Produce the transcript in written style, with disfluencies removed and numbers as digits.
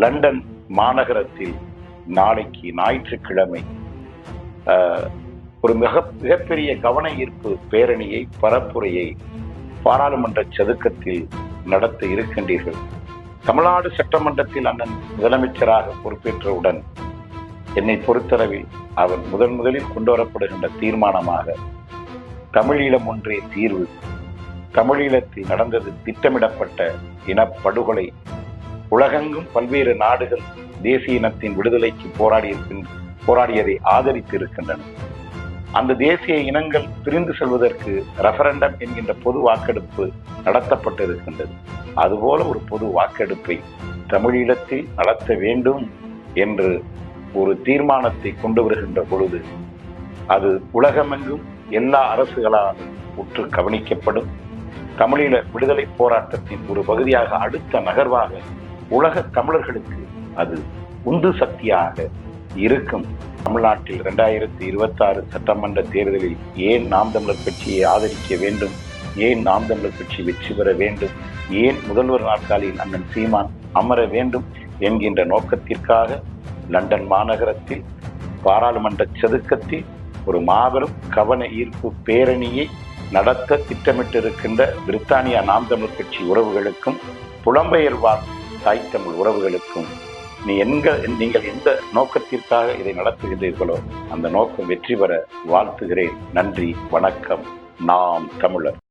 London மாநகரத்தில் நாளைக்கு ஞாயிற்றுக்கிழமை ஒரு மிகப்பெரிய கவன ஈர்ப்பு பேரணியை, பரப்புரையை பாராளுமன்ற சதுக்கத்தில் நடத்த இருக்கின்றீர்கள். தமிழ்நாடு சட்டமன்றத்தில் அண்ணன் முதலமைச்சராக பொறுப்பேற்றவுடன் என்னை பொறுத்தளவில் அவர் முதலில் கொண்டு வரப்படுகின்ற தீர்மானமாக தமிழீழம் ஒன்றே தீர்வு, தமிழீழத்தில் நடந்தது திட்டமிடப்பட்ட இனப்படுகொலை, உலகெங்கும் பல்வேறு நாடுகள் தேசிய இனத்தின் விடுதலைக்கு போராடியதை ஆதரித்து இருக்கின்றன. அந்த தேசிய இனங்கள் பிரிந்து செல்வதற்கு ரெஃபரண்டம் என்கின்ற பொது வாக்கெடுப்பு நடத்தப்பட்டிருக்கின்றது. அதுபோல ஒரு பொது வாக்கெடுப்பை தமிழீழத்தில் நடத்த வேண்டும் என்று ஒரு தீர்மானத்தை கொண்டு வருகின்ற பொழுது அது உலகமெங்கும் எல்லா அரசுகளால் உற்று கவனிக்கப்படும். தமிழீழ விடுதலை போராட்டத்தின் ஒரு பகுதியாக, அடுத்த நகர்வாக உலக தமிழர்களுக்கு அது உந்து சக்தியாக இருக்கும். தமிழ்நாட்டில் 2026 சட்டமன்ற தேர்தலில் ஏன் நாம் தமிழர் கட்சியை ஆதரிக்க வேண்டும், ஏன் நாம் தமிழர் கட்சி வெற்றி பெற வேண்டும், ஏன் முதல்வர் நாற்காலியில் அண்ணன் சீமான் அமர வேண்டும் என்கின்ற நோக்கத்திற்காக லண்டன் மாநகரத்தில் பாராளுமன்ற சதுக்கத்தில் ஒரு மாபெரும் கவன ஈர்ப்பு பேரணியை நடத்த திட்டமிட்டிருக்கின்ற பிரித்தானியா நாம் தமிழர் கட்சி உறவுகளுக்கும், புலம்பெயர் வாழ் தாய் தமிழ் உறவுகளுக்கும், நீங்கள் எந்த நோக்கத்திற்காக இதை நடத்துகின்றீர்களோ அந்த நோக்கம் வெற்றி பெற வாழ்த்துகிறேன். நன்றி, வணக்கம். நாம் தமிழர்.